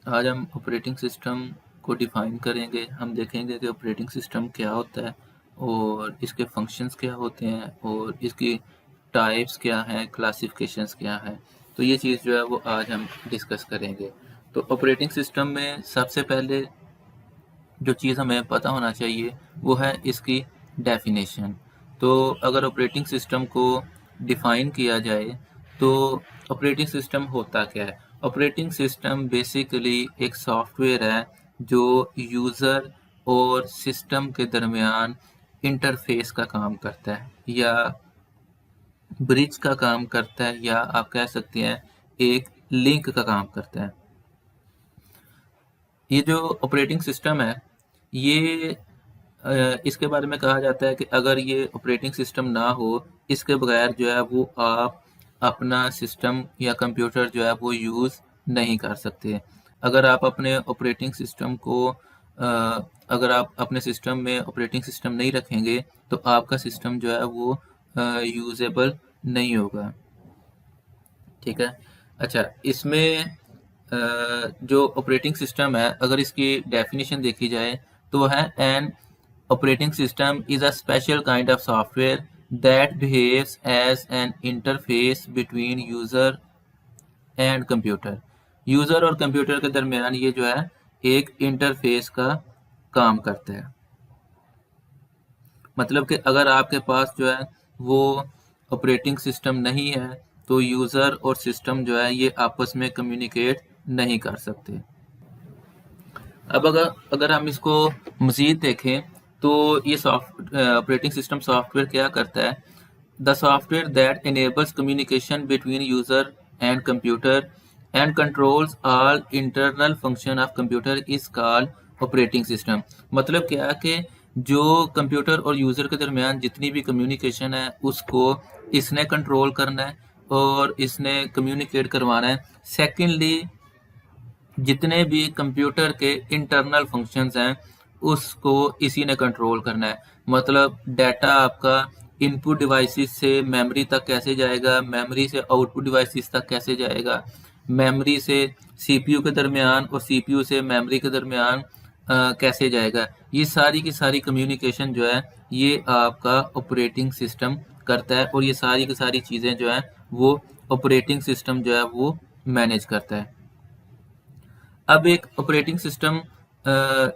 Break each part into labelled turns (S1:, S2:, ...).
S1: आज हम operating system को डिफ़ाइन करेंगे। हम देखेंगे कि ऑपरेटिंग सिस्टम क्या होता है और इसके फंक्शंस क्या होते हैं और इसकी टाइप्स क्या हैं, क्लासिफिकेशंस क्या हैं। तो ये चीज़ जो है वो आज हम डिस्कस करेंगे। तो ऑपरेटिंग सिस्टम में सबसे पहले जो चीज़ हमें पता होना चाहिए वो है इसकी डेफिनेशन। तो अगर ऑपरेटिंग सिस्टम को डिफ़ाइन किया जाए तो ऑपरेटिंग सिस्टम होता क्या है? ऑपरेटिंग सिस्टम बेसिकली एक सॉफ्टवेयर है जो यूज़र और सिस्टम के दरमियान इंटरफेस का काम करता है या ब्रिज का काम करता है या आप कह सकते हैं एक लिंक का काम करता है। ये जो ऑपरेटिंग सिस्टम है ये इसके बारे में कहा जाता है कि अगर ये ऑपरेटिंग सिस्टम ना हो, इसके बगैर जो है वो आप अपना सिस्टम या कंप्यूटर जो है वो यूज़ नहीं कर सकते। अगर आप अपने ऑपरेटिंग सिस्टम को अगर आप अपने सिस्टम में ऑपरेटिंग सिस्टम नहीं रखेंगे तो आपका सिस्टम जो है वो यूजेबल नहीं होगा। ठीक है। अच्छा, इसमें जो ऑपरेटिंग सिस्टम है अगर इसकी डेफिनेशन देखी जाए तो वो है an operating system is a special kind of software that behaves as an interface between user and computer. User और कंप्यूटर के दरमियान ये जो है एक इंटरफेस का काम करता है। मतलब कि अगर आपके पास जो है वो ऑपरेटिंग सिस्टम नहीं है तो यूज़र और सिस्टम जो है ये आपस में कम्युनिकेट नहीं कर सकते। अब अगर अगर हम इसको मज़ीद देखें तो ये ऑपरेटिंग सिस्टम सॉफ्टवेयर क्या करता है? The software that enables communication between user and computer and controls all internal function of computer is called operating system। मतलब क्या है कि जो कंप्यूटर और यूज़र के दरमियान जितनी भी कम्युनिकेशन है उसको इसने कंट्रोल करना है और इसने कम्युनिकेट करवाना है। सेकेंडली, जितने भी कंप्यूटर के इंटरनल फंक्शंस हैं उसको इसी ने कंट्रोल करना है। मतलब डाटा आपका इनपुट डिवाइसेस से मेमोरी तक कैसे जाएगा, मेमोरी से आउटपुट डिवाइसेस तक कैसे जाएगा, मेमोरी से सीपीयू के दरमियान और सीपीयू से मेमोरी के दरमियान कैसे जाएगा। ये सारी की सारी कम्युनिकेशन जो है ये आपका ऑपरेटिंग सिस्टम करता है और ये सारी की सारी चीज़ें जो है वो ऑपरेटिंग सिस्टम जो है वो मैनेज करता है। अब एक ऑपरेटिंग सिस्टम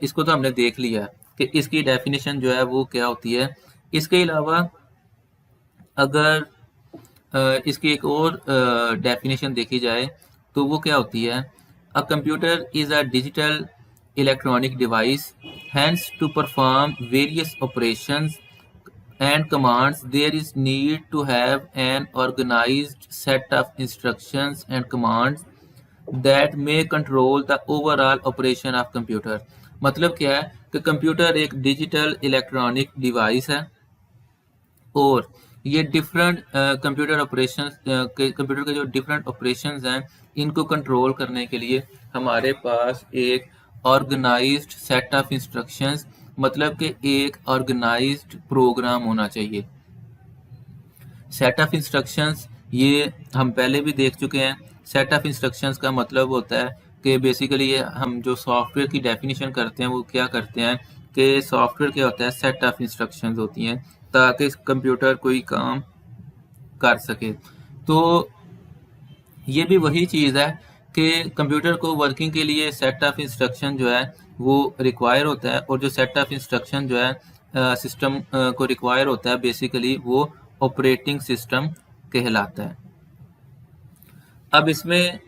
S1: इसको तो हमने देख लिया कि इसकी डेफिनेशन जो है वो क्या होती है। इसके अलावा अगर इसकी एक और डेफिनेशन देखी जाए तो वो क्या होती है? A computer is a digital electronic device hands to perform various operations and commands. There is need to have an organized set of instructions and commands that may control the overall operation of computer। मतलब क्या है कि computer एक digital electronic device है और ये different computer operations computer के जो डिफरेंट ऑपरेशंस हैं इनको कंट्रोल करने के लिए हमारे पास एक ऑर्गेनाइज्ड सेट ऑफ इंस्ट्रक्शंस मतलब कि एक ऑर्गेनाइज्ड प्रोग्राम होना चाहिए। सेट ऑफ इंस्ट्रक्शंस ये हम पहले भी देख चुके हैं। सेट ऑफ इंस्ट्रक्शंस का मतलब होता है कि बेसिकली ये हम जो सॉफ्टवेयर की डेफिनेशन करते हैं वो क्या करते हैं कि सॉफ्टवेयर क्या होता है, सेट ऑफ इंस्ट्रक्शंस होती हैं ताकि कंप्यूटर कोई काम कर सके। तो ये भी वही चीज़ है कि कंप्यूटर को वर्किंग के लिए सेट ऑफ इंस्ट्रक्शन जो है वो रिक्वायर होता है और जो सेट ऑफ इंस्ट्रक्शन जो है सिस्टम को रिक्वायर होता है बेसिकली वो ऑपरेटिंग सिस्टम कहलाता है। अब इसमें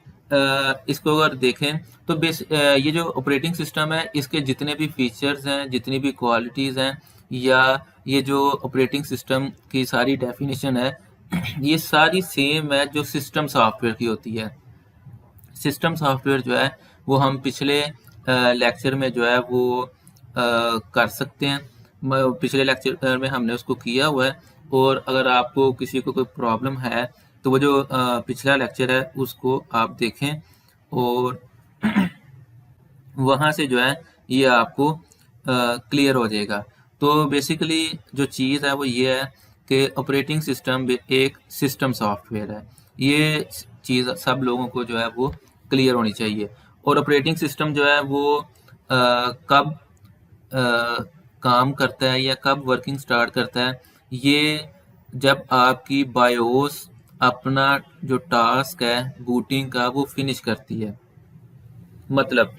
S1: इसको अगर देखें तो ये जो ऑपरेटिंग सिस्टम है इसके जितने भी फीचर्स हैं, जितनी भी क्वालिटीज़ हैं या ये जो ऑपरेटिंग सिस्टम की सारी डेफिनेशन है ये सारी सेम है जो सिस्टम सॉफ्टवेयर की होती है। सिस्टम सॉफ्टवेयर जो है वो हम पिछले लेक्चर में जो है वो कर सकते हैं। पिछले लेक्चर में हमने उसको किया हुआ है और अगर आपको किसी को कोई प्रॉब्लम है तो वो जो पिछला लेक्चर है उसको आप देखें और वहाँ से जो है ये आपको क्लियर हो जाएगा। तो बेसिकली जो चीज़ है वो ये है कि ऑपरेटिंग सिस्टम एक सिस्टम सॉफ्टवेयर है। ये चीज़ सब लोगों को जो है वो क्लियर होनी चाहिए। और ऑपरेटिंग सिस्टम जो है वो कब काम करता है या कब वर्किंग स्टार्ट करता है, ये जब आपकी बायोस अपना जो टास्क है बूटिंग का वो फिनिश करती है। मतलब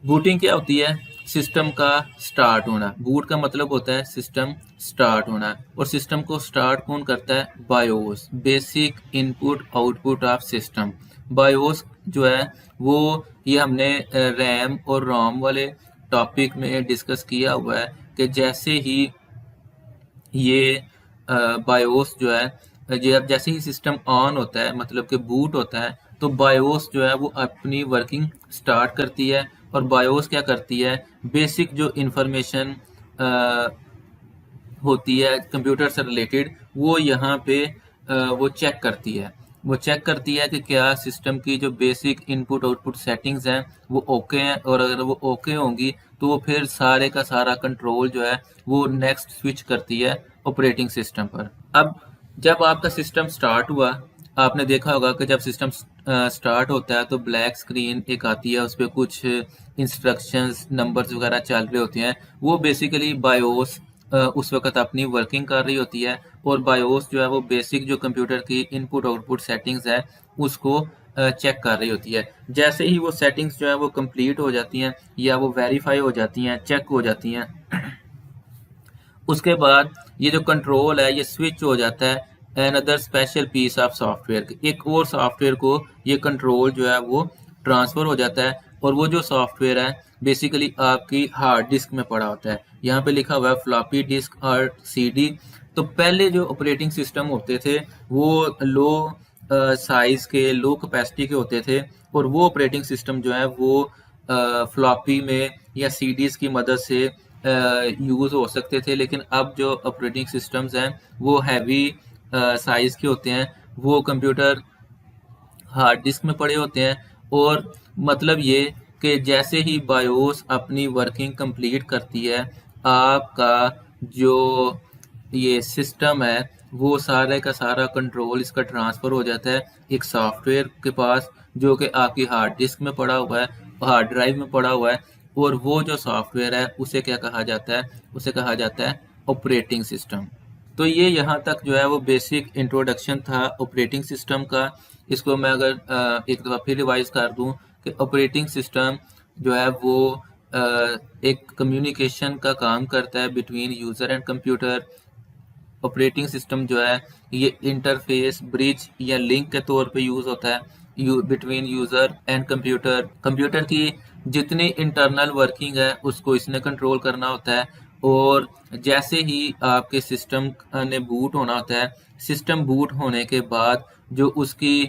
S1: बूटिंग क्या होती है? सिस्टम का स्टार्ट होना। बूट का मतलब होता है सिस्टम स्टार्ट होना, और सिस्टम को स्टार्ट कौन करता है? BIOS, basic input output of system. BIOS जो है वो, ये हमने रैम और रोम वाले टॉपिक में डिस्कस किया हुआ है कि जैसे ही ये बायोस जो है, जैसे ही सिस्टम ऑन होता है मतलब कि बूट होता है, तो बायोस जो है वो अपनी वर्किंग स्टार्ट करती है। और बायोस क्या करती है? बेसिक जो इंफॉर्मेशन होती है कंप्यूटर से रिलेटेड, वो यहाँ पे वो चेक करती है। वो चेक करती है कि क्या सिस्टम की जो बेसिक इनपुट आउटपुट सेटिंग्स हैं वो ओके हैं, और अगर वो ओके होंगी तो वो फिर सारे का सारा कंट्रोल जो है वो नेक्स्ट स्विच करती है ऑपरेटिंग सिस्टम पर। अब जब आपका सिस्टम स्टार्ट हुआ, आपने देखा होगा कि जब सिस्टम स्टार्ट होता है तो ब्लैक स्क्रीन एक आती है, उस पर कुछ इंस्ट्रक्शंस नंबर्स वगैरह चल रहे होते हैं। वो बेसिकली बायोस उस वक्त अपनी वर्किंग कर रही होती है, और बायोस जो है वो बेसिक जो कंप्यूटर की इनपुट आउटपुट सेटिंग्स है उसको चेक कर रही होती है। जैसे ही वो सेटिंग्स जो है वो कंप्लीट हो जाती हैं या वो वेरीफाई हो जाती हैं, चेक हो जाती हैं, उसके बाद ये जो कंट्रोल है ये स्विच हो जाता है another special piece of software. एक और सॉफ्टवेयर को ये कंट्रोल जो है वो ट्रांसफर हो जाता है, और वो जो सॉफ्टवेयर है बेसिकली आपकी हार्ड डिस्क में पड़ा होता है। यहाँ पे लिखा हुआ है फ्लॉपी डिस्क और सीडी। तो पहले जो ऑपरेटिंग सिस्टम होते थे वो लो साइज के, लो कैपेसिटी के होते थे, और वो ऑपरेटिंग सिस्टम जो है वो फ्लॉपी में या सीडीज की मदद से यूज़ हो सकते थे। लेकिन अब जो ऑपरेटिंग सिस्टम्स हैं वो हैवी साइज के होते हैं, वो कंप्यूटर हार्ड डिस्क में पड़े होते हैं। और मतलब ये कि जैसे ही बायोस अपनी वर्किंग कंप्लीट करती है, आपका जो ये सिस्टम है वो सारे का सारा कंट्रोल इसका ट्रांसफ़र हो जाता है एक सॉफ्टवेयर के पास, जो कि आपकी हार्ड डिस्क में पड़ा हुआ है, हार्ड ड्राइव में पड़ा हुआ है। और वो जो सॉफ्टवेयर है उसे क्या कहा जाता है? उसे कहा जाता है ऑपरेटिंग सिस्टम। तो ये यहाँ तक जो है वो बेसिक इंट्रोडक्शन था ऑपरेटिंग सिस्टम का। इसको मैं अगर एक दफ़ा फिर रिवाइज कर दूं कि ऑपरेटिंग सिस्टम जो है वो एक कम्युनिकेशन का काम करता है between user and computer. Operating system जो है ये इंटरफेस, ब्रिज या लिंक के तौर पे यूज़ होता है between user and computer. Computer की जितनी इंटरनल वर्किंग है उसको इसने कंट्रोल करना होता है, और जैसे ही आपके सिस्टम ने बूट होना होता है, सिस्टम बूट होने के बाद जो उसकी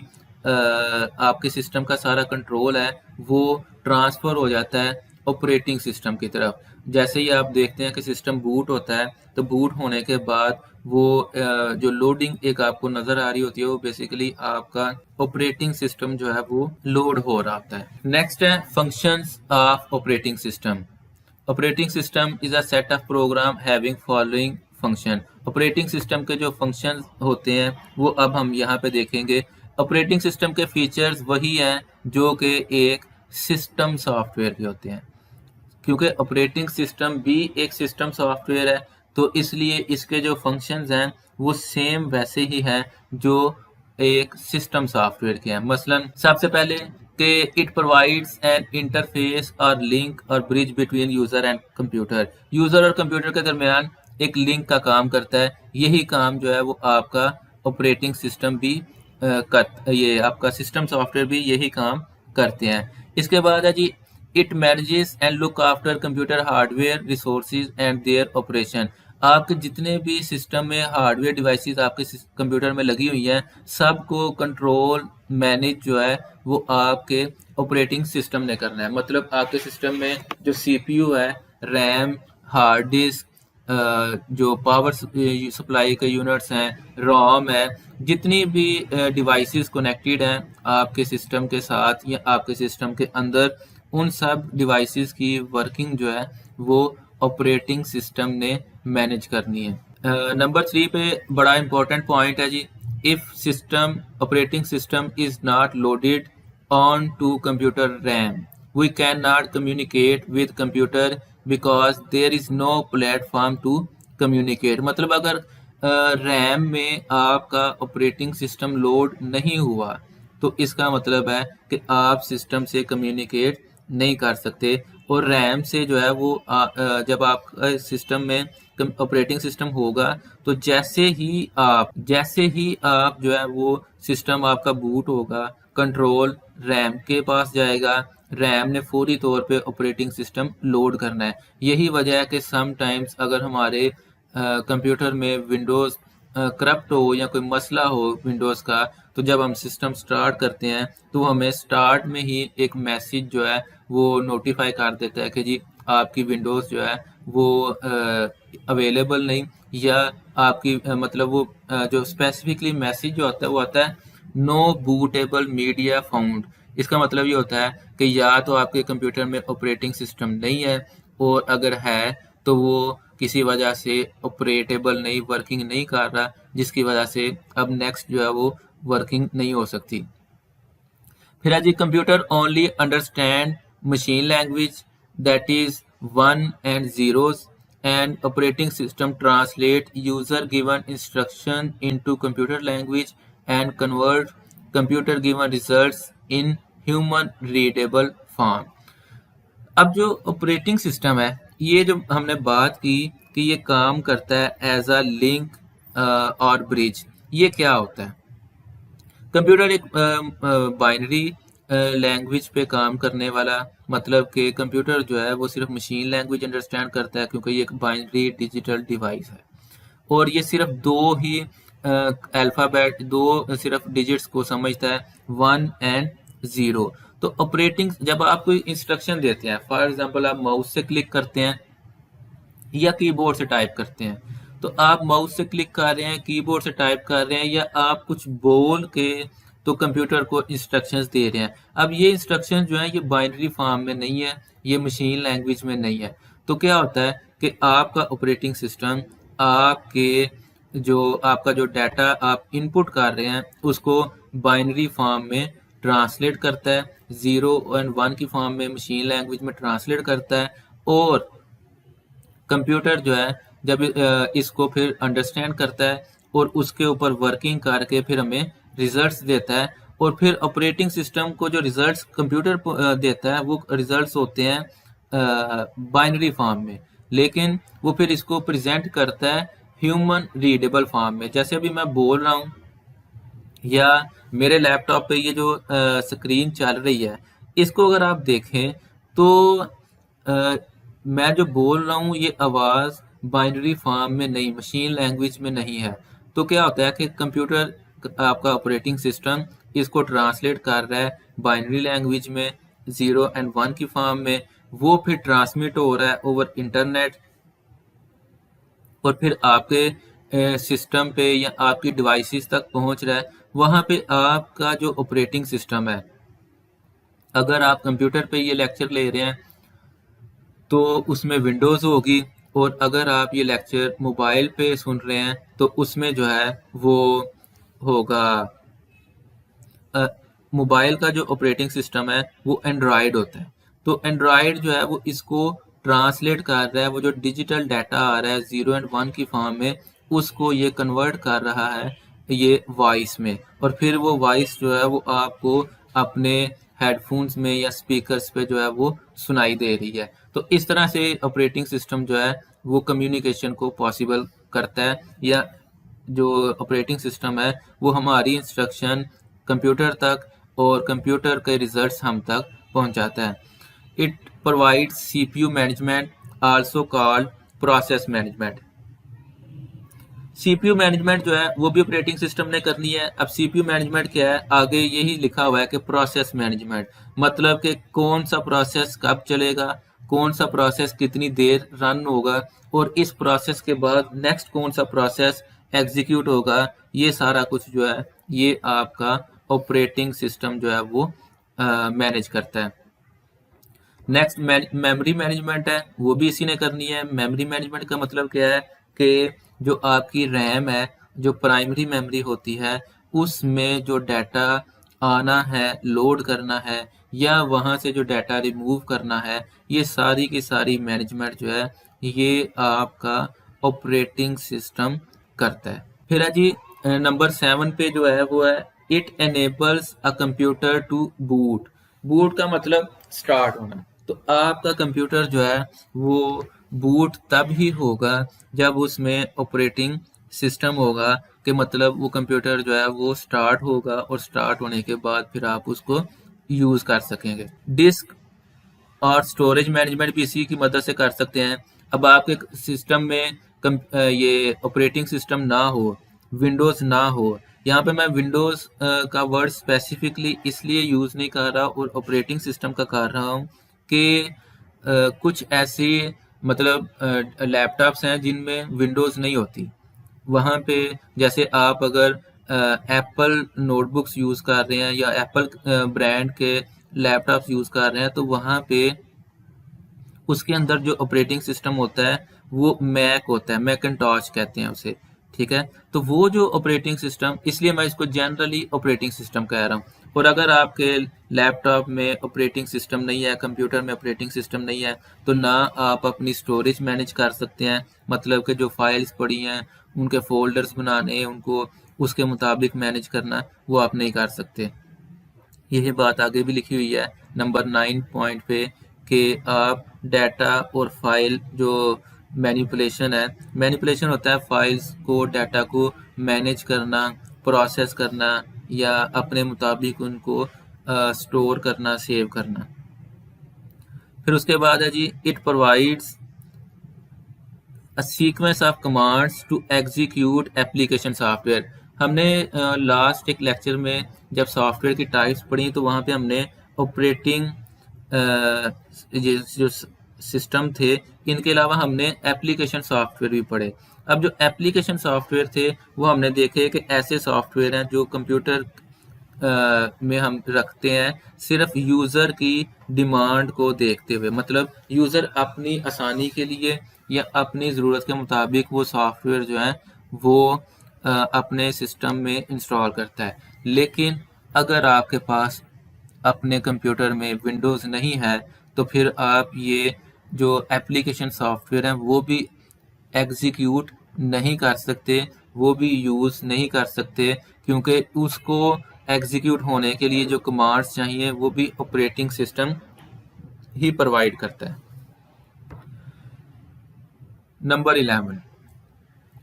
S1: आपके सिस्टम का सारा कंट्रोल है वो ट्रांसफ़र हो जाता है ऑपरेटिंग सिस्टम की तरफ। जैसे ही आप देखते हैं कि सिस्टम बूट होता है, तो बूट होने के बाद वो जो लोडिंग एक आपको नज़र आ रही होती है वो बेसिकली आपका ऑपरेटिंग सिस्टम जो है वो लोड हो रहा होता है। नेक्स्ट है functions of operating system. Operating system is a set of program having following function. Operating system के जो फंक्शन होते हैं वो अब हम यहाँ पे देखेंगे। ऑपरेटिंग सिस्टम के फीचर्स वही हैं जो कि एक सिस्टम सॉफ्टवेयर के होते हैं, क्योंकि ऑपरेटिंग सिस्टम भी एक सिस्टम सॉफ्टवेयर है, तो इसलिए इसके जो फंक्शंस हैं वो सेम वैसे ही हैं जो एक सिस्टम सॉफ्टवेयर के हैं। मसलन सबसे पहले कि इट प्रोवाइड्स एन इंटरफेस और लिंक और bridge between user and computer. User और कंप्यूटर के दरमियान एक लिंक का काम करता है। यही काम जो है वो आपका ऑपरेटिंग सिस्टम भी ये आपका सिस्टम सॉफ्टवेयर भी यही काम करते हैं। इसके बाद है जी, it manages and look after computer hardware resources and their operation. आपके जितने भी सिस्टम में हार्डवेयर डिवाइसेस आपके कंप्यूटर में लगी हुई हैं, सबको कंट्रोल मैनेज जो है वो आपके ऑपरेटिंग सिस्टम ने करना है। मतलब आपके सिस्टम में जो सीपीयू है, रैम, हार्ड डिस्क, जो पावर सप्लाई के यूनिट्स हैं, रोम है, जितनी भी डिवाइसेस कनेक्टेड हैं आपके सिस्टम के साथ या आपके सिस्टम के अंदर, उन सब डिवाइसेस की वर्किंग जो है वो ऑपरेटिंग सिस्टम ने मैनेज करनी है। नंबर 3 पे बड़ा इंपॉर्टेंट पॉइंट है जी, if system operating system is not loaded onto computer RAM. We cannot communicate with computer because there is no platform to communicate. मतलब अगर रैम में आपका ऑपरेटिंग सिस्टम लोड नहीं हुआ तो इसका मतलब है कि आप सिस्टम से कम्युनिकेट नहीं कर सकते, और रैम से जो है वो जब आपका सिस्टम में ऑपरेटिंग सिस्टम होगा तो जैसे ही आप जो है वो सिस्टम आपका बूट होगा, कंट्रोल रैम के पास जाएगा, रैम ने फौरी तौर पे ऑपरेटिंग सिस्टम लोड करना है। यही वजह है कि समटाइम्स अगर हमारे कंप्यूटर में विंडोज़ करप्ट हो या कोई मसला हो विंडोज़ का, तो जब हम सिस्टम स्टार्ट करते हैं तो हमें स्टार्ट में ही एक मैसेज जो है वो नोटिफाई कर देता है कि जी आपकी विंडोज़ जो है वो अवेलेबल नहीं, या आपकी मतलब वो जो स्पेसिफिकली मैसेज जो आता है वो आता है नो बूटेबल मीडिया फाउंड। इसका मतलब ये होता है कि या तो आपके कंप्यूटर में ऑपरेटिंग सिस्टम नहीं है, और अगर है तो वो किसी वजह से ऑपरेटेबल नहीं, वर्किंग नहीं कर रहा, जिसकी वजह से अब नेक्स्ट जो है वो वर्किंग नहीं हो सकती। फिर है जी computer only understand machine language that is 1 and 0s, and operating system translate user given instruction into computer language and convert computer given results in human readable form. अब जो ऑपरेटिंग सिस्टम है, ये जो हमने बात की कि ये काम करता है एज अ लिंक और ब्रिज, ये क्या होता है? कंप्यूटर एक बाइनरी लैंग्वेज पे काम करने वाला, मतलब कि कंप्यूटर जो है वो सिर्फ मशीन लैंग्वेज अंडरस्टैंड करता है क्योंकि ये एक बाइनरी डिजिटल डिवाइस है, और ये सिर्फ दो ही अल्फ़ाबेट, दो सिर्फ डिजिट्स को समझता है, 1 and 0। तो ऑपरेटिंग जब आप कोई इंस्ट्रक्शन देते हैं, फॉर एग्जांपल आप माउस से क्लिक करते हैं या कीबोर्ड से टाइप करते हैं, तो आप माउस से क्लिक कर रहे हैं, कीबोर्ड से टाइप कर रहे हैं, या आप कुछ बोल के तो कंप्यूटर को इंस्ट्रक्शंस दे रहे हैं। अब ये इंस्ट्रक्शन जो है ये बाइनरी फॉर्म में नहीं है, ये मशीन लैंग्वेज में नहीं है। तो क्या होता है कि आपका ऑपरेटिंग सिस्टम आपका जो डाटा आप इनपुट कर रहे हैं उसको बाइनरी फॉर्म में ट्रांसलेट करता है, 0 और 1 की फॉर्म में मशीन लैंग्वेज में ट्रांसलेट करता है, और कंप्यूटर जो है जब इसको फिर अंडरस्टैंड करता है और उसके ऊपर वर्किंग करके फिर हमें रिजल्ट्स देता है, और फिर ऑपरेटिंग सिस्टम को जो रिजल्ट्स कंप्यूटर देता है वो रिजल्ट्स होते हैं बाइनरी फॉर्म में, लेकिन वो फिर इसको प्रेजेंट करता है ह्यूमन रीडेबल फॉर्म में। जैसे अभी मैं बोल रहा हूँ या मेरे लैपटॉप पे ये जो स्क्रीन चल रही है, इसको अगर आप देखें तो मैं जो बोल रहा हूँ ये आवाज़ बाइनरी फॉर्म में नहीं, मशीन लैंग्वेज में नहीं है। तो क्या होता है कि कंप्यूटर आपका ऑपरेटिंग सिस्टम इसको ट्रांसलेट कर रहा है बाइनरी लैंग्वेज में 0 and 1 की फॉर्म में, वो फिर ट्रांसमिट हो रहा है ओवर इंटरनेट, और फिर आपके सिस्टम पे या आपकी डिवाइसेस तक पहुंच रहा है। वहाँ पे आपका जो ऑपरेटिंग सिस्टम है, अगर आप कंप्यूटर पे ये लेक्चर ले रहे हैं तो उसमें विंडोज़ होगी, और अगर आप ये लेक्चर मोबाइल पे सुन रहे हैं तो उसमें जो है वो होगा मोबाइल का जो ऑपरेटिंग सिस्टम है वो एंड्रॉयड होता है। तो एंड्रॉयड जो है वो इसको ट्रांसलेट कर रहा है, वो जो डिजिटल डाटा आ रहा है 0 and 1 की फॉर्म में, उसको ये कन्वर्ट कर रहा है ये वॉइस में, और फिर वो वॉइस जो है वो आपको अपने हेडफोन्स में या स्पीकर्स पे जो है वो सुनाई दे रही है। तो इस तरह से ऑपरेटिंग सिस्टम जो है वो कम्युनिकेशन को पॉसिबल करता है, या जो ऑपरेटिंग सिस्टम है वो हमारी इंस्ट्रक्शन कंप्यूटर तक और कंप्यूटर के रिजल्ट्स हम तक पहुंचाता है। It provides CPU management, also called process management. CPU management जो है वो भी ऑपरेटिंग सिस्टम ने करनी है। अब सीपीयू मैनेजमेंट क्या है, आगे यही लिखा हुआ है कि प्रोसेस मैनेजमेंट, मतलब कि कौन सा प्रोसेस कब चलेगा, कौन सा प्रोसेस कितनी देर रन होगा, और इस प्रोसेस के बाद नेक्स्ट कौन सा प्रोसेस एग्जीक्यूट होगा, ये सारा कुछ जो है ये आपका ऑपरेटिंग सिस्टम जो है वो मैनेज करता है। नेक्स्ट मेमोरी मैनेजमेंट है, वो भी इसी ने करनी है। मेमोरी मैनेजमेंट का मतलब क्या है कि जो आपकी रैम है, जो प्राइमरी मेमोरी होती है, उसमें जो डाटा आना है, लोड करना है या वहाँ से जो डाटा रिमूव करना है, ये सारी की सारी मैनेजमेंट जो है ये आपका ऑपरेटिंग सिस्टम करता है। फिर है जी नंबर 7 पे जो है वो है it enables a computer to boot. Boot का मतलब स्टार्ट होना। तो आपका कंप्यूटर जो है वो बूट तब ही होगा जब उसमें ऑपरेटिंग सिस्टम होगा, कि मतलब वो कंप्यूटर जो है वो स्टार्ट होगा और स्टार्ट होने के बाद फिर आप उसको यूज़ कर सकेंगे। डिस्क और स्टोरेज मैनेजमेंट भी इसी की मदद से कर सकते हैं। अब आपके सिस्टम में ये ऑपरेटिंग सिस्टम ना हो, विंडोज़ ना हो, यहाँ पे मैं विंडोज़ का वर्ड स्पेसिफिकली इसलिए यूज़ नहीं कर रहा और ऑपरेटिंग सिस्टम का कर रहा हूँ कि कुछ ऐसी मतलब लैपटॉप्स हैं जिनमें विंडोज़ नहीं होती। वहाँ पे जैसे आप अगर एप्पल नोटबुक्स यूज़ कर रहे हैं या एप्पल ब्रांड के लैपटॉप्स यूज़ कर रहे हैं, तो वहाँ पे उसके अंदर जो ऑपरेटिंग सिस्टम होता है वो मैक होता है, मैकिन्टॉश कहते हैं उसे, ठीक है। तो वो जो ऑपरेटिंग सिस्टम, इसलिए मैं इसको जनरली ऑपरेटिंग सिस्टम कह रहा हूँ। और अगर आपके लैपटॉप में ऑपरेटिंग सिस्टम नहीं है, कंप्यूटर में ऑपरेटिंग सिस्टम नहीं है, तो ना आप अपनी स्टोरेज मैनेज कर सकते हैं, मतलब कि जो फाइल्स पड़ी हैं उनके फोल्डर्स बनाने, उनको उसके मुताबिक मैनेज करना, वो आप नहीं कर सकते। यही बात आगे भी लिखी हुई है नंबर 9 पॉइंट पे कि आप डाटा और फाइल जो मैनिपुलेशन है, मैनिपुलेशन होता है फाइल्स को, डाटा को मैनेज करना, प्रोसेस करना या अपने मुताबिक उनको स्टोर करना, सेव करना। फिर उसके बाद है जी it provides a sequence of commands to execute application software. हमने लास्ट एक लेक्चर में जब सॉफ्टवेयर की टाइप्स पढ़ी तो वहाँ पे हमने ऑपरेटिंग ये जो सिस्टम थे, इनके अलावा हमने एप्लीकेशन सॉफ्टवेयर भी पढ़े। अब जो एप्लीकेशन सॉफ्टवेयर थे वो हमने देखे कि ऐसे सॉफ्टवेयर हैं जो कंप्यूटर में हम रखते हैं सिर्फ यूज़र की डिमांड को देखते हुए, मतलब यूज़र अपनी आसानी के लिए या अपनी ज़रूरत के मुताबिक वो सॉफ्टवेयर जो है वो अपने सिस्टम में इंस्टॉल करता है। लेकिन अगर आपके पास अपने कंप्यूटर में विंडोज़ नहीं है तो फिर आप ये जो एप्लीकेशन सॉफ्टवेयर हैं वो भी एग्जीक्यूट नहीं कर सकते, वो भी यूज़ नहीं कर सकते, क्योंकि उसको एग्जीक्यूट होने के लिए जो कमांड्स चाहिए वो भी ऑपरेटिंग सिस्टम ही प्रोवाइड करता है। Number 11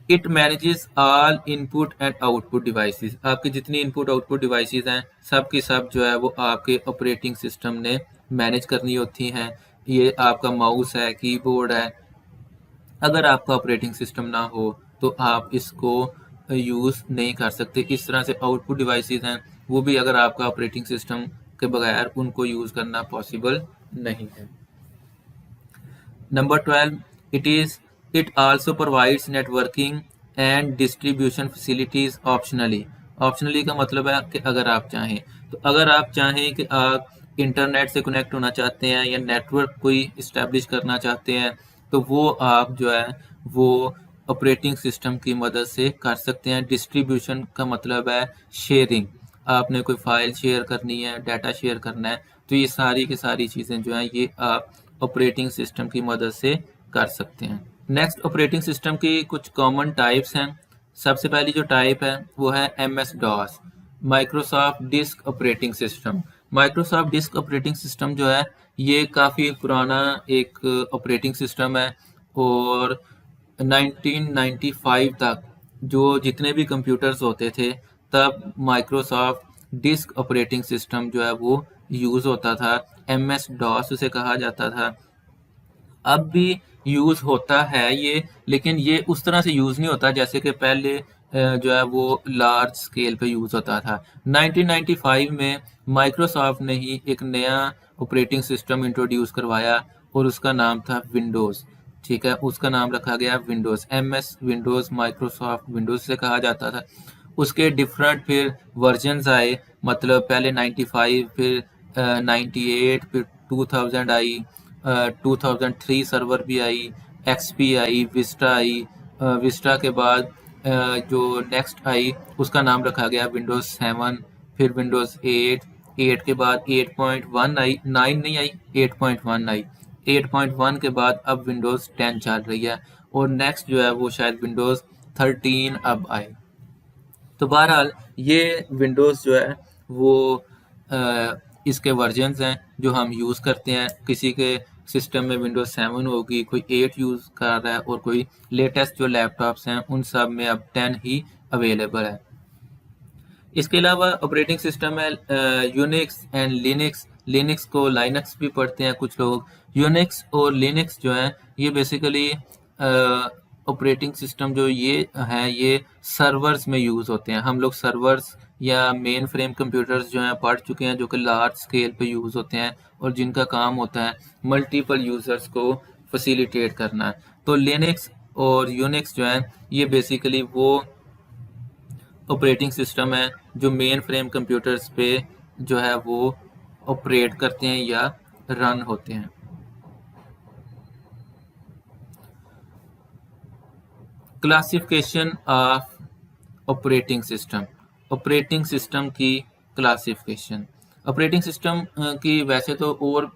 S1: it manages all input and output devices. आपकी जितनी इनपुट आउटपुट डिवाइसेस हैं सब की सब जो है वो आपके ऑपरेटिंग सिस्टम ने मैनेज करनी होती हैं। ये आपका माउस है, कीबोर्ड है। अगर आपका ऑपरेटिंग सिस्टम ना हो तो आप इसको यूज़ नहीं कर सकते। इस तरह से आउटपुट डिवाइसेस हैं वो भी अगर आपका ऑपरेटिंग सिस्टम के बगैर उनको यूज़ करना पॉसिबल नहीं है। Number 12 it also provides networking and distribution facilities optionally. Optionally का मतलब है कि अगर आप चाहें, तो अगर आप चाहें कि आप इंटरनेट से कनेक्ट होना चाहते हैं या नेटवर्क कोई इस्टेब्लिश करना चाहते हैं, तो वो आप जो है वो ऑपरेटिंग सिस्टम की मदद से कर सकते हैं। डिस्ट्रीब्यूशन का मतलब है शेयरिंग, आपने कोई फाइल शेयर करनी है, डाटा शेयर करना है, तो ये सारी की सारी चीज़ें जो हैं ये आप ऑपरेटिंग सिस्टम की मदद से कर सकते हैं। नेक्स्ट ऑपरेटिंग सिस्टम की कुछ कॉमन टाइप्स हैं। सबसे पहली जो टाइप है वो है MS-DOS, Microsoft disk operating system. Microsoft disk operating system जो है ये काफ़ी पुराना एक ऑपरेटिंग सिस्टम है और 1995 तक जो जितने भी कंप्यूटर्स होते थे तब माइक्रोसॉफ्ट डिस्क ऑपरेटिंग सिस्टम जो है वो यूज़ होता था। MS-DOS उसे कहा जाता था। अब भी यूज़ होता है ये, लेकिन ये उस तरह से यूज़ नहीं होता जैसे कि पहले जो है वो लार्ज स्केल पे यूज़ होता था। 1995 में माइक्रोसॉफ्ट ने ही एक नया ऑपरेटिंग सिस्टम इंट्रोड्यूस करवाया और उसका नाम था विंडोज़, ठीक है। उसका नाम रखा गया Windows, MS Windows, Microsoft Windows से कहा जाता था। उसके डिफरेंट फिर वर्जन्स आए, मतलब पहले 95, फिर 98, फिर 2000 आई, 2003 सर्वर भी आई, XP आई, विस्टा आई। विस्टा के बाद जो नेक्स्ट आई उसका नाम रखा गया विंडोज़ 7, फिर विंडोज़ 8, 8 के बाद 8.1 आई, 9 नहीं आई, 8.1 आई, 8.1 के बाद अब विंडोज़ 10 चल रही है और नेक्स्ट जो है वो शायद विंडोज़ 13 अब आए। तो बहरहाल ये विंडोज़ जो है वो इसके वर्जन्स हैं जो हम यूज़ करते हैं। किसी के सिस्टम में विंडोज़ 7 होगी, कोई 8 यूज़ कर रहा है और कोई लेटेस्ट जो लैपटॉप्स हैं उन सब में अब 10 ही अवेलेबल है। इसके अलावा ऑपरेटिंग सिस्टम है यूनिक्स एंड लिनक्स। लिनक्स को लाइनक्स भी पढ़ते हैं कुछ लोग। यूनिक्स और लिनक्स जो है ये बेसिकली ऑपरेटिंग सिस्टम जो ये है ये सर्वर्स में यूज़ होते हैं। हम लोग सर्वर्स या मेन फ्रेम कंप्यूटर्स जो हैं पढ़ चुके हैं जो कि लार्ज स्केल पे यूज़ होते हैं और जिनका काम होता है मल्टीपल यूज़र्स को फैसिलिटेट करना है। तो लिनक्स और यूनिक्स जो है ये बेसिकली वो ऑपरेटिंग सिस्टम है जो मेन फ्रेम कंप्यूटर्स पे जो है वो ऑपरेट करते हैं या रन होते हैं। Classification of operating system. Operating system की क्लासिफिकेशन। ऑपरेटिंग सिस्टम की वैसे तो और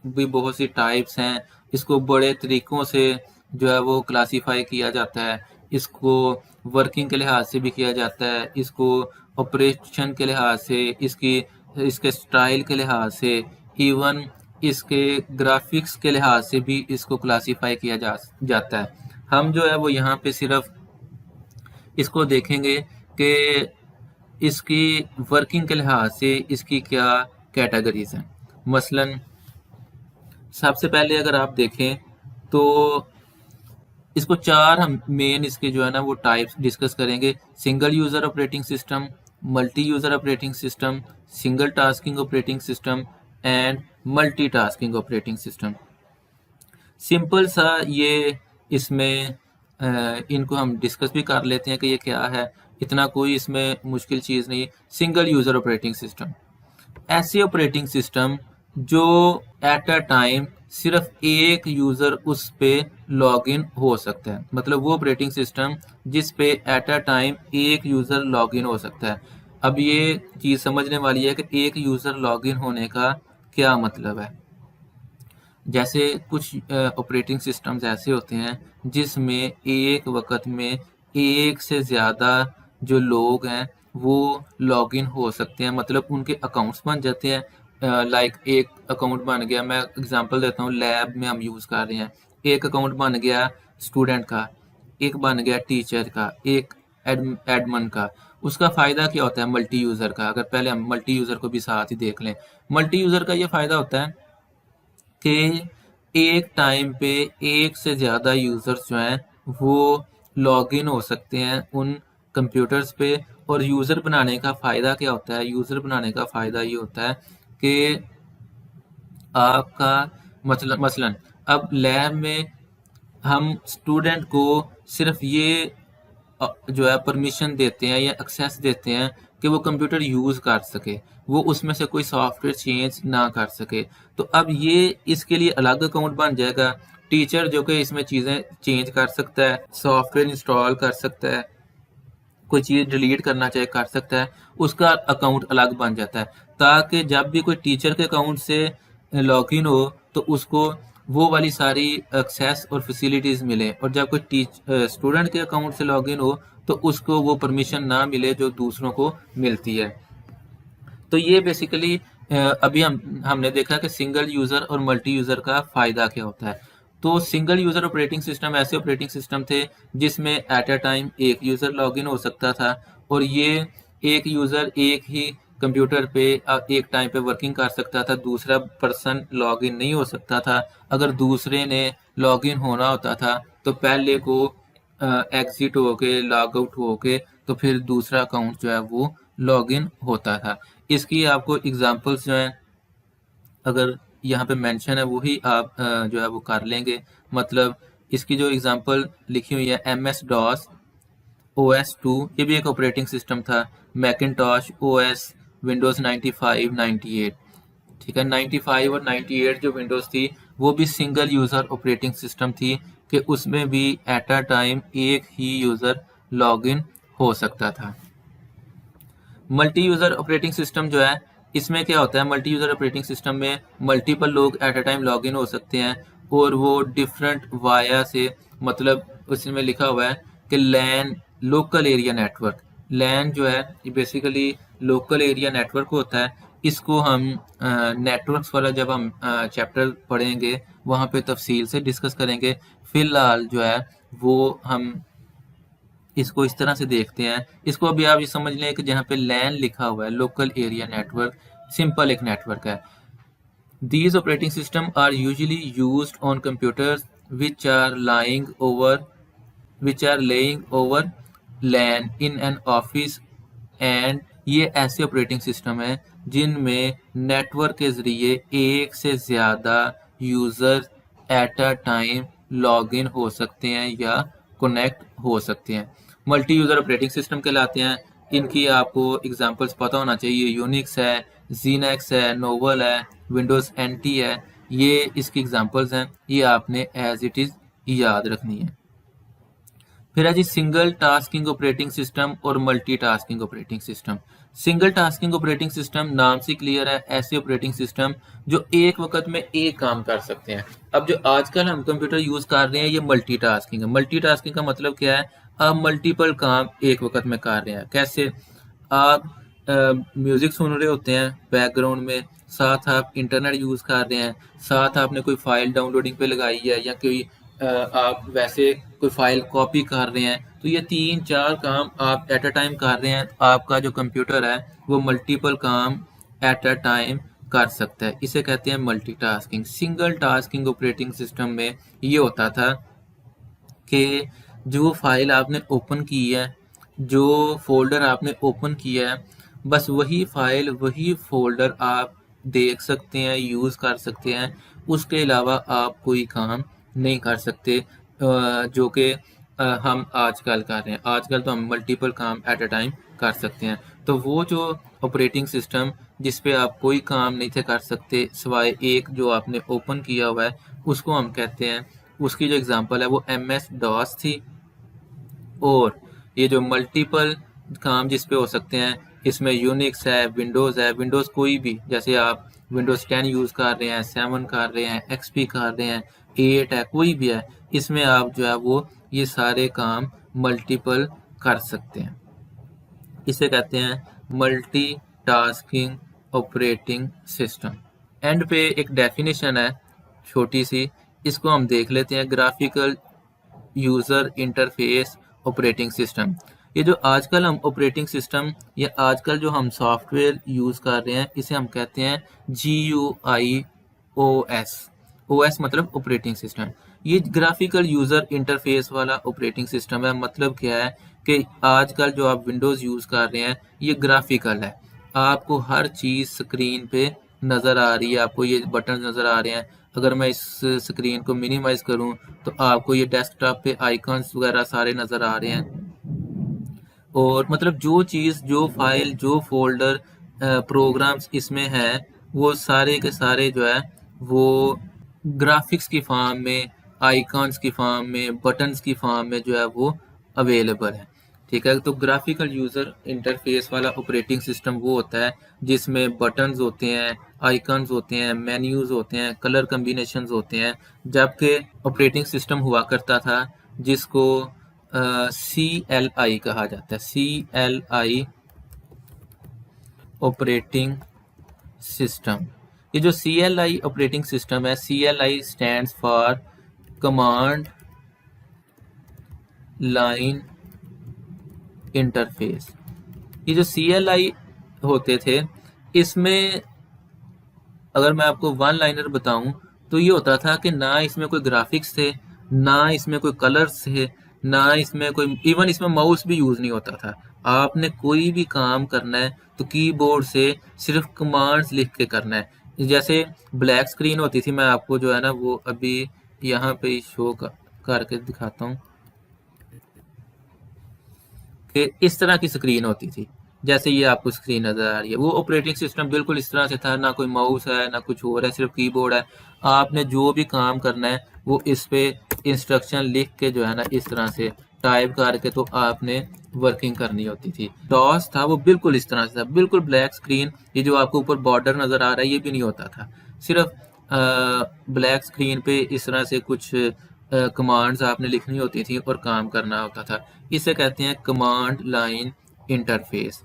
S1: भी बहुत सी टाइप्स हैं। इसको बड़े तरीक़ों से जो है वो क्लासीफाई किया जाता है। इसको वर्किंग के लिहाज से भी किया जाता है, इसको ऑपरेशन के लिहाज से, इसके स्टाइल के लिहाज से, इवन इसके ग्राफिक्स के लिहाज से भी इसको क्लासीफाई किया जाता है। हम जो है वो यहाँ पे सिर्फ इसको देखेंगे कि इसकी वर्किंग के लिहाज से इसकी क्या कैटेगरीज हैं। मसलन सबसे पहले अगर आप देखें तो इसको चार हम मेन इसके जो है ना वो टाइप्स डिस्कस करेंगे। Single user operating system, multi user operating system, single tasking operating system and multi tasking operating system. Simple सा ये इसमें इनको हम डिस्कस भी कर लेते हैं कि ये क्या है, इतना कोई इसमें मुश्किल चीज़ नहीं। सिंगल यूज़र ऑपरेटिंग सिस्टम ऐसे ऑपरेटिंग सिस्टम जो एट अ टाइम सिर्फ एक यूज़र उस पे लॉग इन हो सकता है। मतलब वो ऑपरेटिंग सिस्टम जिस पे एट अ टाइम एक यूज़र लॉग इन हो सकता है। अब ये चीज़ समझने वाली है कि एक यूज़र लॉग इन होने का क्या मतलब है। जैसे कुछ ऑपरेटिंग सिस्टम्स ऐसे होते हैं जिसमें एक वक्त में एक से ज़्यादा जो लोग हैं वो लॉग इन हो सकते हैं। मतलब उनके अकाउंट्स बन जाते हैं। लाइक एक अकाउंट बन गया, मैं एग्जांपल देता हूँ, लैब में हम यूज़ कर रहे हैं। एक अकाउंट बन गया स्टूडेंट का, एक बन गया टीचर का, एक एडमिन का। उसका फ़ायदा क्या होता है मल्टी यूज़र का? अगर पहले हम मल्टी यूज़र को भी साथ ही देख लें। मल्टी यूज़र का ये फ़ायदा होता है कि एक टाइम पे एक से ज़्यादा यूज़र्स जो हैं वो लॉग इन हो सकते हैं उन कंप्यूटर्स पे। और यूज़र बनाने का फ़ायदा क्या होता है? यूज़र बनाने का फ़ायदा ये होता है कि आपका मसलन अब लैब में हम स्टूडेंट को सिर्फ ये जो है परमिशन देते हैं या एक्सेस देते हैं कि वो कंप्यूटर यूज़ कर सके, वो उसमें से कोई सॉफ्टवेयर चेंज ना कर सके। तो अब ये इसके लिए अलग अकाउंट बन जाएगा। टीचर जो कि इसमें चीज़ें चेंज कर सकता है, सॉफ्टवेयर इंस्टॉल कर सकता है, कोई चीज़ डिलीट करना चाहे कर सकता है, उसका अकाउंट अलग बन जाता है ताकि जब भी कोई टीचर के अकाउंट से लॉग इन हो तो उसको वो वाली सारी एक्सेस और फैसिलिटीज़ मिले। और जब कोई स्टूडेंट के अकाउंट से लॉग इन हो तो उसको वो परमिशन ना मिले जो दूसरों को मिलती है। तो ये बेसिकली अभी हमने देखा कि सिंगल यूज़र और मल्टी यूज़र का फ़ायदा क्या होता है। तो सिंगल यूज़र ऑपरेटिंग सिस्टम ऐसे ऑपरेटिंग सिस्टम थे जिसमें एट अ टाइम एक यूज़र लॉग इन हो सकता था और ये एक यूज़र एक ही कंप्यूटर पे एक टाइम पे वर्किंग कर सकता था, दूसरा पर्सन लॉग इन नहीं हो सकता था। अगर दूसरे ने लॉग इन होना होता था तो पहले को एग्जिट होके लॉग आउट होके तो फिर दूसरा अकाउंट जो है वो लॉग इन होता था। इसकी आपको एग्जांपल्स जो हैं अगर यहाँ पे मेंशन है वही आप जो है वो कर लेंगे। मतलब इसकी जो एग्जांपल लिखी हुई है MS-DOS OS2 ये भी एक ऑपरेटिंग सिस्टम था। मैकिन्टॉश OS विंडोज़ 95 98, ठीक है। 95 और 98 जो विंडोज़ थी वो भी सिंगल यूज़र ऑपरेटिंग सिस्टम थी कि उसमें भी एट अ टाइम एक ही यूज़र लॉग इन हो सकता था। मल्टी यूज़र ऑपरेटिंग सिस्टम जो है, इसमें क्या होता है, मल्टी यूज़र ऑपरेटिंग सिस्टम में मल्टीपल लोग एट अ टाइम लॉगिन हो सकते हैं और वो डिफरेंट वाया से, मतलब उसमें लिखा हुआ है कि लैन लोकल एरिया नेटवर्क, लैन जो है ये बेसिकली लोकल एरिया नेटवर्क होता है। इसको हम नेटवर्क्स वाला जब हम चैप्टर पढ़ेंगे वहाँ पे तफसील से डिस्कस करेंगे। फिलहाल जो है वो हम इसको इस तरह से देखते हैं। इसको अभी आप ये समझ लें कि जहाँ पे लैन लिखा हुआ है, लोकल एरिया नेटवर्क, सिंपल एक नेटवर्क है। These operating systems are usually used on computers which are laying over LAN in an office, and ये ऐसे ऑपरेटिंग सिस्टम है जिनमें नेटवर्क के ज़रिए एक से ज़्यादा user at a time login हो सकते हैं या कनेक्ट हो सकते हैं। मल्टी यूज़र ऑपरेटिंग सिस्टम कहलाते हैं। इनकी आपको एग्जांपल्स पता होना चाहिए। यूनिक्स है, जीनेक्स है, नोवल है, विंडोज़ एनटी है, ये इसकी एग्जांपल्स हैं। ये आपने एज इट इज़ याद रखनी है। फिर है जी सिंगल टास्किंग ऑपरेटिंग सिस्टम और multi tasking operating system. Single tasking operating system नाम से क्लियर है, ऐसे ऑपरेटिंग सिस्टम जो एक वक्त में एक काम कर सकते हैं। अब जो आजकल हम कंप्यूटर यूज कर रहे हैं ये मल्टी टास्किंग है। मल्टी टास्किंग का मतलब क्या है, आप मल्टीपल काम एक वक्त में कर रहे हैं। कैसे, आप म्यूजिक सुन रहे होते हैं बैकग्राउंड में, साथ आप इंटरनेट यूज कर रहे हैं, साथ आपने कोई फाइल डाउनलोडिंग पे लगाई है, या कोई आप वैसे कोई फाइल कॉपी कर रहे हैं, तो ये 3-4 काम आप एट अ टाइम कर रहे हैं। आपका जो कंप्यूटर है वो मल्टीपल काम एट अ टाइम कर सकता है। इसे कहते हैं multitasking. Single tasking operating system में ये होता था कि जो फाइल आपने ओपन की है, जो फोल्डर आपने ओपन किया है, बस वही फाइल वही फोल्डर आप देख सकते हैं, यूज़ कर सकते हैं। उसके अलावा आप कोई काम नहीं कर सकते जो कि हम आजकल कर रहे हैं। आजकल तो हम मल्टीपल काम एट अ टाइम कर सकते हैं। तो वो जो ऑपरेटिंग सिस्टम जिस पे आप कोई काम नहीं थे कर सकते सिवाय एक जो आपने ओपन किया हुआ है, उसको हम कहते हैं, उसकी जो एग्जांपल है वो MS DOS थी। और ये जो मल्टीपल काम जिस पे हो सकते हैं, इसमें यूनिक्स है, विंडोज़ है, विंडोज़ कोई भी, जैसे आप विंडोज़ 10 यूज़ कर रहे हैं, 7 कर रहे हैं, XP कर रहे हैं, 8 है, कोई भी है, इसमें आप जो है वो ये सारे काम मल्टीपल कर सकते हैं। इसे कहते हैं multi tasking operating system. And पे एक डेफिनेशन है छोटी सी, इसको हम देख लेते हैं। Graphical user interface operating system. ये जो आजकल हम ऑपरेटिंग सिस्टम या आजकल जो हम सॉफ्टवेयर यूज़ कर रहे हैं, इसे हम कहते हैं GUIOS। OS मतलब ऑपरेटिंग सिस्टम। ये ग्राफिकल यूज़र इंटरफेस वाला ऑपरेटिंग सिस्टम है। मतलब क्या है कि आजकल जो आप विंडोज़ यूज़ कर रहे हैं ये ग्राफिकल है। आपको हर चीज़ स्क्रीन पे नज़र आ रही है, आपको ये बटन नज़र आ रहे हैं। अगर मैं इस स्क्रीन को मिनिमाइज़ करूं तो आपको ये डेस्कटॉप पे आइकन्स वगैरह सारे नज़र आ रहे हैं। और मतलब जो चीज़, जो फाइल, जो फोल्डर, प्रोग्राम्स इसमें है, वो सारे के सारे जो है वो ग्राफिक्स की फॉर्म में, आइकन्स की फॉर्म में, बटन्स की फॉर्म में जो है वो अवेलेबल है। ठीक है, तो ग्राफिकल यूज़र इंटरफेस वाला ऑपरेटिंग सिस्टम वो होता है जिसमें बटन्स होते हैं, आइकन्स होते हैं, मेन्यूज़ होते हैं, कलर कम्बिनेशंस होते हैं। जबकि ऑपरेटिंग सिस्टम हुआ करता था जिसको CLI कहा जाता है। CLI operating system. ये जो CLI ऑपरेटिंग सिस्टम है, CLI stands for command line interface. ये जो CLI होते थे, इसमें अगर मैं आपको वन लाइनर बताऊं तो ये होता था कि ना इसमें कोई ग्राफिक्स थे, ना इसमें कोई कलर्स थे, ना इसमें कोई, इवन इसमें माउस भी यूज़ नहीं होता था। आपने कोई भी काम करना है तो कीबोर्ड से सिर्फ कमांड्स लिख के करना है। जैसे ब्लैक स्क्रीन होती थी, मैं आपको जो है ना वो अभी यहाँ पे शो करके दिखाता हूँ कि इस तरह की स्क्रीन होती थी, जैसे ये आपको स्क्रीन नज़र आ रही है। वो ऑपरेटिंग सिस्टम बिल्कुल इस तरह से था, ना कोई माउस है, ना कुछ और है, सिर्फ कीबोर्ड है। आपने जो भी काम करना है वो इस पे इंस्ट्रक्शन लिख के जो है ना इस तरह से टाइप करके तो आपने वर्किंग करनी होती थी। डॉस था वो बिल्कुल इस तरह से था, बिल्कुल ब्लैक स्क्रीन, ये जो आपको ऊपर बॉर्डर नज़र आ रहा है ये भी नहीं होता था, सिर्फ ब्लैक स्क्रीन पे इस तरह से कुछ कमांड्स आपने लिखनी होती थी और काम करना होता था। इसे कहते हैं command line interface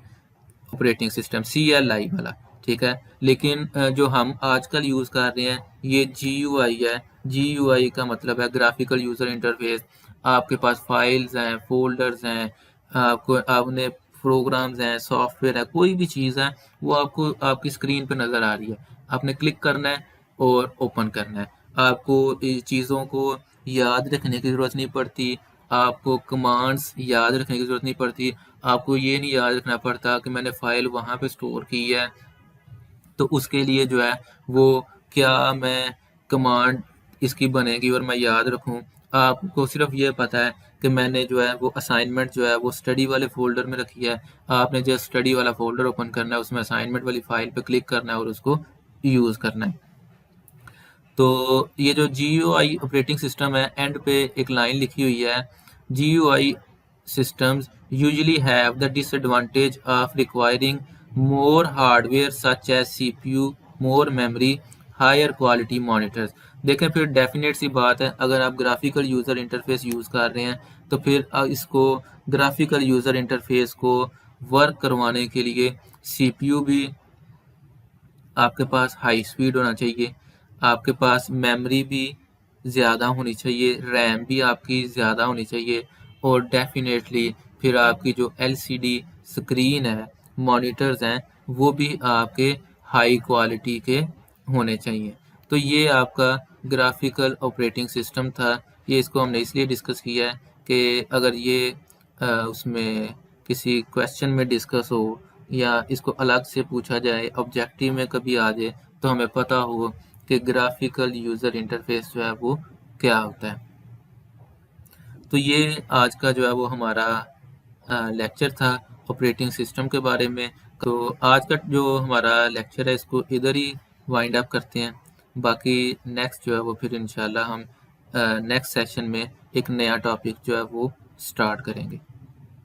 S1: operating system, CLI वाला, ठीक है। लेकिन जो हम आजकल यूज़ कर रहे हैं ये GUI है। GUI का मतलब है ग्राफिकल यूज़र इंटरफेस। आपके पास फाइल्स हैं, फोल्डर्स हैं, आपको आपने प्रोग्राम्स हैं, सॉफ्टवेयर है, कोई भी चीज़ है वो आपको आपकी स्क्रीन पे नज़र आ रही है। आपने क्लिक करना है और ओपन करना है। आपको चीज़ों को याद रखने की ज़रूरत नहीं पड़ती, आपको कमांड्स याद रखने की ज़रूरत नहीं पड़ती, आपको ये नहीं याद रखना पड़ता कि मैंने फ़ाइल वहाँ पे स्टोर की है तो उसके लिए जो है वो क्या मैं कमांड इसकी बनेगी और मैं याद रखूँ। आपको सिर्फ ये पता है कि मैंने जो है वो असाइनमेंट जो है वो स्टडी वाले फ़ोल्डर में रखी है। आपने जो स्टडी वाला फ़ोल्डर ओपन करना है, उसमें असाइनमेंट वाली फ़ाइल पे क्लिक करना है और उसको यूज़ करना है। तो ये जो GUI ऑपरेटिंग सिस्टम है, एंड पे एक लाइन लिखी हुई है, GUI systems usually have the disadvantage of requiring more hardware such as CPU, more memory, higher quality monitors। देखें फिर डेफिनेट सी बात है, अगर आप ग्राफिकल यूज़र इंटरफेस यूज़ कर रहे हैं तो फिर इसको ग्राफिकल यूज़र इंटरफेस को वर्क करवाने के लिए CPU भी आपके पास हाई स्पीड होना चाहिए, आपके पास मेमोरी भी ज़्यादा होनी चाहिए, रैम भी आपकी ज़्यादा होनी चाहिए और डेफिनेटली फिर आपकी जो LCD स्क्रीन है, मॉनिटर्स हैं, वो भी आपके हाई क्वालिटी के होने चाहिए। तो ये आपका ग्राफिकल ऑपरेटिंग सिस्टम था। ये इसको हमने इसलिए डिस्कस किया है कि अगर ये उसमें किसी क्वेश्चन में डिस्कस हो या इसको अलग से पूछा जाए, ऑब्जेक्टिव में कभी आ जाए, तो हमें पता हो कि ग्राफिकल यूज़र इंटरफेस जो है वो क्या होता है। तो ये आज का जो है वो हमारा लेक्चर था ऑपरेटिंग सिस्टम के बारे में। तो आज का जो हमारा लेक्चर है इसको इधर ही वाइंड अप करते हैं। बाकी नेक्स्ट जो है वो फिर इंशाल्लाह हम नेक्स्ट सेशन में एक नया टॉपिक जो है वो स्टार्ट करेंगे।